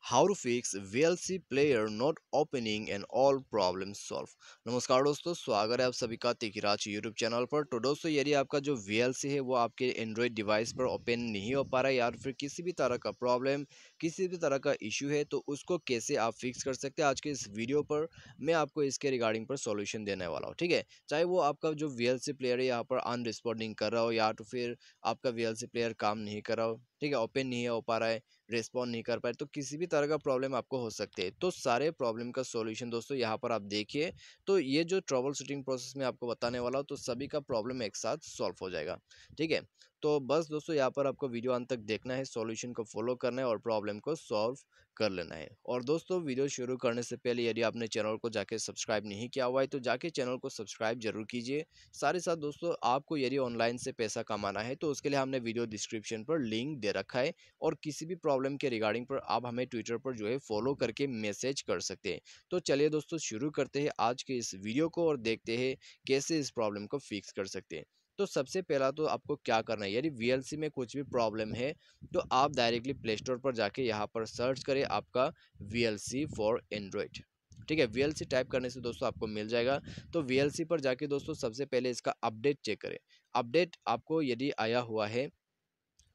How to fix VLC player not opening and all problem solve. नमस्कार दोस्तों, स्वागत है आप सभी का तिकिराच यूट्यूब चैनल पर। तो दोस्तों, यदि आपका जो VLC है वो आपके एंड्रॉयड डिवाइस पर ओपन नहीं हो पा रहा है या फिर किसी भी तरह का प्रॉब्लम, किसी भी तरह का इशू है, तो उसको कैसे आप फिक्स कर सकते हैं, आज के इस वीडियो पर मैं आपको इसके रिगार्डिंग पर सॉल्यूशन देने वाला हूँ। ठीक है, चाहे वो आपका जो VLC प्लेयर है यहाँ पर अनरिस्पॉन्डिंग कर रहा हो या तो फिर आपका VLC प्लेयर काम नहीं कर रहा हो, ठीक है, ओपन नहीं हो पा रहा है, रिस्पॉन्ड नहीं कर पाए, तो किसी भी तरह का प्रॉब्लम आपको हो सकते हैं। तो सारे प्रॉब्लम का सॉल्यूशन दोस्तों यहाँ पर आप देखिए। तो ये जो ट्रबल शूटिंग प्रोसेस में आपको बताने वाला हूँ, तो सभी का प्रॉब्लम एक साथ सॉल्व हो जाएगा। ठीक है, तो बस दोस्तों यहाँ पर आपको वीडियो अंत तक देखना है, सॉल्यूशन को फॉलो करना है और प्रॉब्लम को सॉल्व कर लेना है। और दोस्तों, वीडियो शुरू करने से पहले यदि आपने चैनल को जाके सब्सक्राइब नहीं किया हुआ है तो जाके चैनल को सब्सक्राइब जरूर कीजिए। साथ ही साथ दोस्तों, आपको यदि ऑनलाइन से पैसा कमाना है तो उसके लिए हमने वीडियो डिस्क्रिप्शन पर लिंक दे रखा है, और किसी भी प्रॉब्लम के रिगार्डिंग पर आप हमें ट्विटर पर जो है फॉलो करके मैसेज कर सकते हैं। तो चलिए दोस्तों, शुरू करते हैं आज के इस वीडियो को और देखते हैं कैसे इस प्रॉब्लम को फिक्स कर सकते हैं। तो सबसे पहला तो आपको क्या करना है, यदि VLC में कुछ भी प्रॉब्लम है तो आप डायरेक्टली प्ले स्टोर पर जाके यहाँ पर सर्च करें आपका VLC फॉर एंड्रॉयड। ठीक है, VLC टाइप करने से दोस्तों आपको मिल जाएगा। तो VLC पर जाके दोस्तों सबसे पहले इसका अपडेट चेक करें। अपडेट आपको यदि आया हुआ है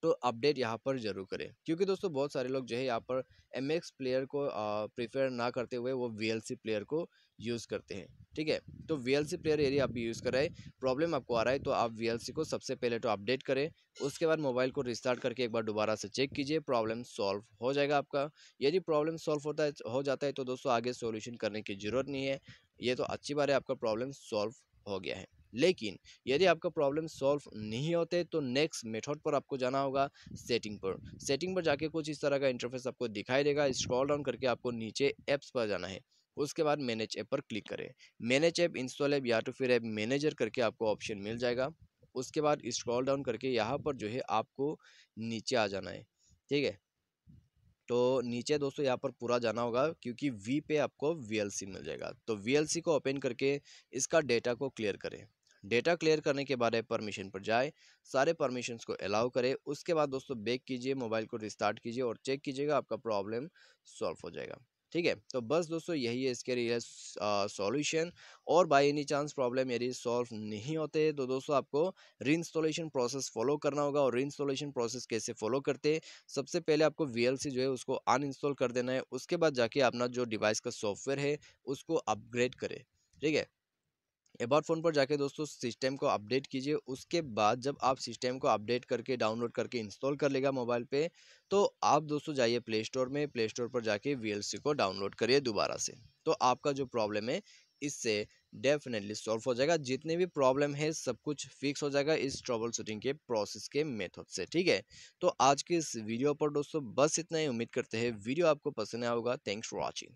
तो अपडेट यहाँ पर जरूर करें, क्योंकि दोस्तों बहुत सारे लोग जो है यहाँ पर MX प्लेयर को प्रेफर ना करते हुए वो VLC प्लेयर को यूज़ करते हैं। ठीक है, तो VLC प्लेयर यदि आप यूज़ कर रहे हैं, प्रॉब्लम आपको आ रहा है, तो आप VLC को सबसे पहले तो अपडेट करें। उसके बाद मोबाइल को रिस्टार्ट करके एक बार दोबारा से चेक कीजिए, प्रॉब्लम सॉल्व हो जाएगा आपका। यदि प्रॉब्लम सॉल्व हो जाता है तो दोस्तों आगे सॉल्यूशन करने की ज़रूरत नहीं है। ये तो अच्छी बात है, आपका प्रॉब्लम सॉल्व हो गया है। लेकिन यदि आपका प्रॉब्लम सॉल्व नहीं होते तो नेक्स्ट मेथड पर आपको जाना होगा, सेटिंग पर। सेटिंग पर जाके कुछ इस तरह का इंटरफेस आपको दिखाई देगा। स्क्रॉल डाउन करके आपको नीचे ऐप्स पर जाना है। उसके बाद मैनेज ऐप पर क्लिक करें। मैनेज ऐप, इंस्टॉल ऐप या तो फिर ऐप मैनेजर करके आपको ऑप्शन मिल जाएगा। उसके बाद स्क्रॉल डाउन करके यहाँ पर जो है आपको नीचे आ जाना है। ठीक है, तो नीचे दोस्तों यहाँ पर पूरा जाना होगा, क्योंकि वी पे आपको VLC मिल जाएगा। तो VLC को ओपन करके इसका डेटा को क्लियर करें। डेटा क्लियर करने के बाद परमिशन पर जाए, सारे परमिशंस को अलाउ करें। उसके बाद दोस्तों बैक कीजिए, मोबाइल को रिस्टार्ट कीजिए और चेक कीजिएगा, आपका प्रॉब्लम सॉल्व हो जाएगा। ठीक है, तो बस दोस्तों यही है इसके लिए सॉल्यूशन। और बाय एनी चांस प्रॉब्लम यदि सॉल्व नहीं होते तो दोस्तों आपको रीइंस्टॉलेशन प्रोसेस फॉलो करना होगा। और रीइंस्टॉलेशन प्रोसेस कैसे फॉलो करते हैं, सबसे पहले आपको VLC जो है उसको अनइंस्टॉल कर देना है। उसके बाद जाके अपना जो डिवाइस का सॉफ्टवेयर है उसको अपग्रेड करें। ठीक है, अबाउट फ़ोन पर जाके दोस्तों सिस्टम को अपडेट कीजिए। उसके बाद जब आप सिस्टम को अपडेट करके डाउनलोड करके इंस्टॉल कर लेगा मोबाइल पे, तो आप दोस्तों जाइए प्ले स्टोर में। प्ले स्टोर पर जाके VLC को डाउनलोड करिए दोबारा से। तो आपका जो प्रॉब्लम है इससे डेफिनेटली सॉल्व हो जाएगा। जितने भी प्रॉब्लम है सब कुछ फिक्स हो जाएगा इस ट्रबल शूटिंग के प्रोसेस के मेथड से। ठीक है, तो आज के इस वीडियो पर दोस्तों बस इतना ही। उम्मीद करते हैं वीडियो आपको पसंद आया होगा। Thanks for watching.